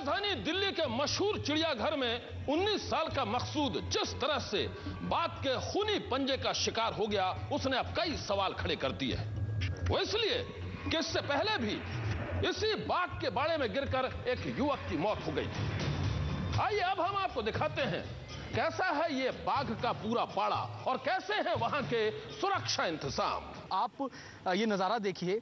राजधानी दिल्ली के मशहूर चिड़ियाघर में 19 साल का मकसूद जिस तरह से बाघ के खूनी पंजे का शिकार हो गया, उसने अब कई सवाल खड़े कर दिए हैं। वो इसलिए कि इससे पहले भी इसी बाघ के बाड़े में गिरकर एक युवक की मौत हो गई थी। आइए अब हम आपको दिखाते हैं कैसा है ये बाघ का पूरा पाड़ा और कैसे हैं वहां के सुरक्षा इंतजाम। आप ये नजारा देखिए,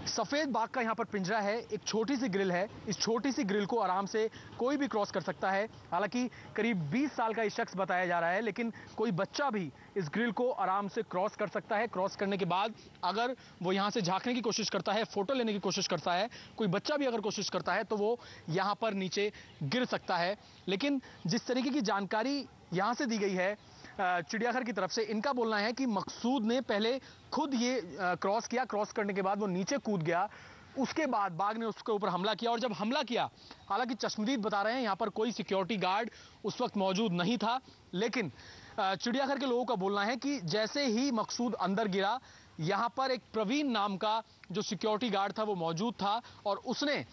सफेद बाघ का यहाँ पर पिंजरा है, एक छोटी सी ग्रिल है। इस छोटी सी ग्रिल को आराम से कोई भी क्रॉस कर सकता है। हालांकि करीब 20 साल का ये शख्स बताया जा रहा है, लेकिन कोई बच्चा भी इस ग्रिल को आराम से क्रॉस कर सकता है। क्रॉस करने के बाद अगर वो यहाँ से झांकने की कोशिश करता है, फोटो लेने की कोशिश करता है, कोई बच्चा भी अगर कोशिश करता है तो वो यहाँ पर नीचे गिर सकता है। लेकिन जिस तरीके की जानकारी यहाँ से दी गई है चिड़ियाघर की तरफ से, इनका बोलना है कि मकसूद ने पहले खुद ये क्रॉस किया, क्रॉस करने के बाद वो नीचे कूद गया, उसके बाद बाघ ने उसके ऊपर हमला किया। और जब हमला किया, हालांकि चश्मदीद बता रहे हैं यहाँ पर कोई सिक्योरिटी गार्ड उस वक्त मौजूद नहीं था, लेकिन चिड़ियाघर के लोगों का बोलना है कि जैसे ही मकसूद अंदर गिरा, यहाँ पर एक प्रवीण नाम का जो सिक्योरिटी गार्ड था वो मौजूद था और उसने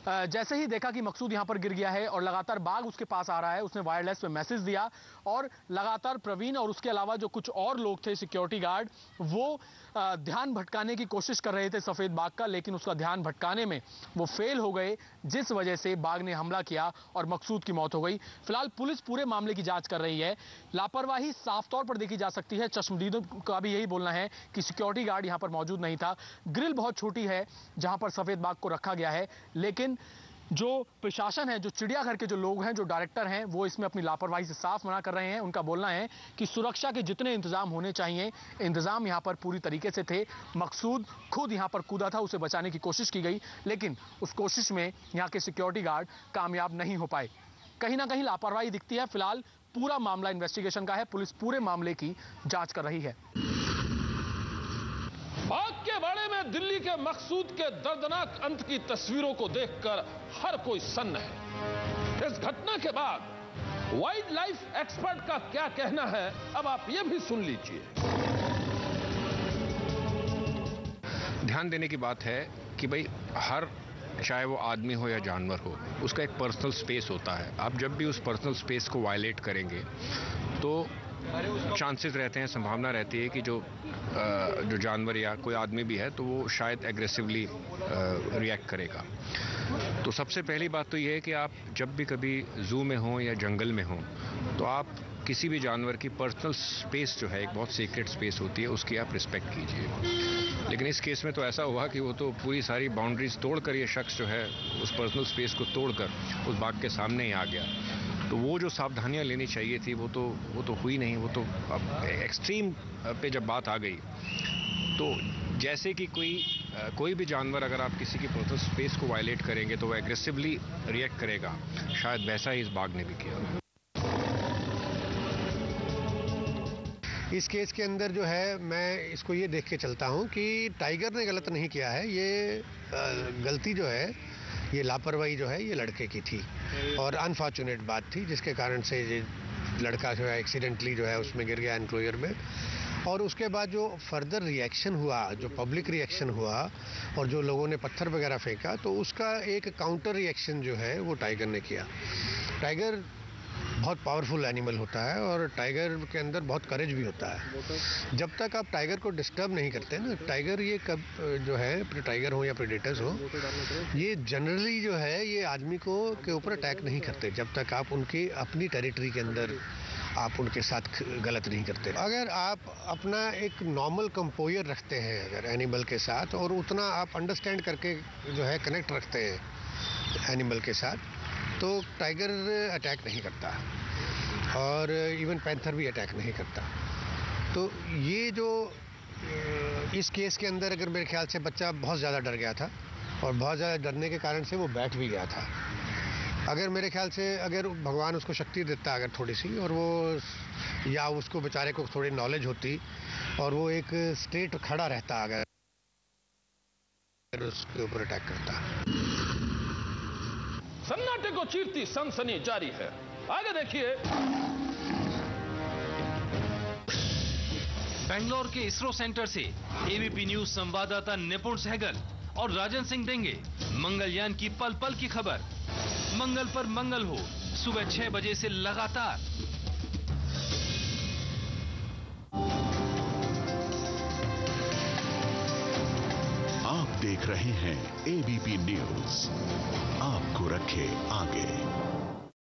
जैसे ही देखा कि मकसूद यहां पर गिर गया है और लगातार बाघ उसके पास आ रहा है, उसने वायरलेस पे मैसेज दिया और लगातार प्रवीण और उसके अलावा जो कुछ और लोग थे सिक्योरिटी गार्ड, वो ध्यान भटकाने की कोशिश कर रहे थे सफेद बाघ का, लेकिन उसका ध्यान भटकाने में वो फेल हो गए, जिस वजह से बाघ ने हमला किया और मकसूद की मौत हो गई। फिलहाल पुलिस पूरे मामले की जांच कर रही है। लापरवाही साफ तौर पर देखी जा सकती है। चश्मदीदों का भी यही बोलना है कि सिक्योरिटी गार्ड यहां पर मौजूद नहीं था। ग्रिल बहुत छोटी है जहां पर सफेद बाघ को रखा गया है, लेकिन जो प्रशासन है, जो चिड़ियाघर के जो लोग हैं, जो डायरेक्टर हैं, वो इसमें अपनी लापरवाही से साफ मना कर रहे हैं। उनका बोलना है कि सुरक्षा के जितने इंतजाम होने चाहिए, इंतजाम यहां पर पूरी तरीके से थे। मकसूद खुद यहां पर कूदा था, उसे बचाने की कोशिश की गई, लेकिन उस कोशिश में यहां के सिक्योरिटी गार्ड कामयाब नहीं हो पाए। कहीं ना कहीं लापरवाही दिखती है। फिलहाल पूरा मामला इन्वेस्टिगेशन का है, पुलिस पूरे मामले की जांच कर रही है। बाघ के बाड़े में दिल्ली के मकसूद के दर्दनाक अंत की तस्वीरों को देखकर हर कोई सन्न है। इस घटना के बाद वाइल्ड लाइफ एक्सपर्ट का क्या कहना है, अब आप ये भी सुन लीजिए। ध्यान देने की बात है कि भाई हर, चाहे वो आदमी हो या जानवर हो, उसका एक पर्सनल स्पेस होता है। आप जब भी उस पर्सनल स्पेस को वायलेट करेंगे तो चांसेस रहते हैं, संभावना रहती है कि जो जानवर या कोई आदमी भी है तो वो शायद एग्रेसिवली रिएक्ट करेगा। तो सबसे पहली बात तो ये है कि आप जब भी कभी जू में हो या जंगल में हो तो आप किसी भी जानवर की पर्सनल स्पेस जो है, एक बहुत सीक्रेट स्पेस होती है, उसकी आप रिस्पेक्ट कीजिए। लेकिन इस केस में तो ऐसा हुआ कि वो तो पूरी सारी बाउंड्रीज तोड़कर, ये शख्स जो है उस पर्सनल स्पेस को तोड़कर उस बाघ के सामने ही आ गया। तो वो जो सावधानियां लेनी चाहिए थी वो तो हुई नहीं। वो तो अब एक्सट्रीम पे जब बात आ गई तो जैसे कि कोई भी जानवर अगर आप किसी की पर्सनल स्पेस को वायलेट करेंगे तो वो एग्रेसिवली रिएक्ट करेगा, शायद वैसा ही इस बाघ ने भी किया। इस केस के अंदर जो है, मैं इसको ये देख के चलता हूँ कि टाइगर ने गलत नहीं किया है। ये गलती जो है, ये लापरवाही जो है, ये लड़के की थी और अनफॉर्चुनेट बात थी, जिसके कारण से ये लड़का जो है एक्सीडेंटली जो है उसमें गिर गया एनक्लोजर में। और उसके बाद जो फर्दर रिएक्शन हुआ, जो पब्लिक रिएक्शन हुआ और जो लोगों ने पत्थर वगैरह फेंका, तो उसका एक काउंटर रिएक्शन जो है वो टाइगर ने किया। टाइगर बहुत पावरफुल एनिमल होता है और टाइगर के अंदर बहुत करेज भी होता है। जब तक आप टाइगर को डिस्टर्ब नहीं करते ना, टाइगर ये कब जो है, टाइगर हो या प्रेडेटर्स हो, ये जनरली जो है ये आदमी को के ऊपर अटैक नहीं करते जब तक आप उनकी अपनी टेरिटरी के अंदर आप उनके साथ गलत नहीं करते। अगर आप अपना एक नॉर्मल कंपोजर रखते हैं अगर एनिमल के साथ, और उतना आप अंडरस्टैंड करके जो है कनेक्ट रखते हैं एनिमल के साथ, तो टाइगर अटैक नहीं करता और इवन पैंथर भी अटैक नहीं करता। तो ये जो इस केस के अंदर अगर मेरे ख्याल से बच्चा बहुत ज़्यादा डर गया था और बहुत ज़्यादा डरने के कारण से वो बैठ भी गया था। अगर मेरे ख्याल से अगर भगवान उसको शक्ति देता अगर थोड़ी सी, और वो या उसको बेचारे को थोड़ी नॉलेज होती और वो एक स्ट्रेट खड़ा रहता अगर उसके ऊपर अटैक करता। सन्नाटे को चीरती सनसनी जारी है, आगे देखिए। बेंगलोर के इसरो सेंटर से एबीपी न्यूज संवाददाता निपुण सहगल और राजन सिंह देंगे मंगलयान की पल पल की खबर। मंगल पर मंगल हो, सुबह 6 बजे से लगातार। आप देख रहे हैं एबीपी न्यूज, आपको रखे आगे।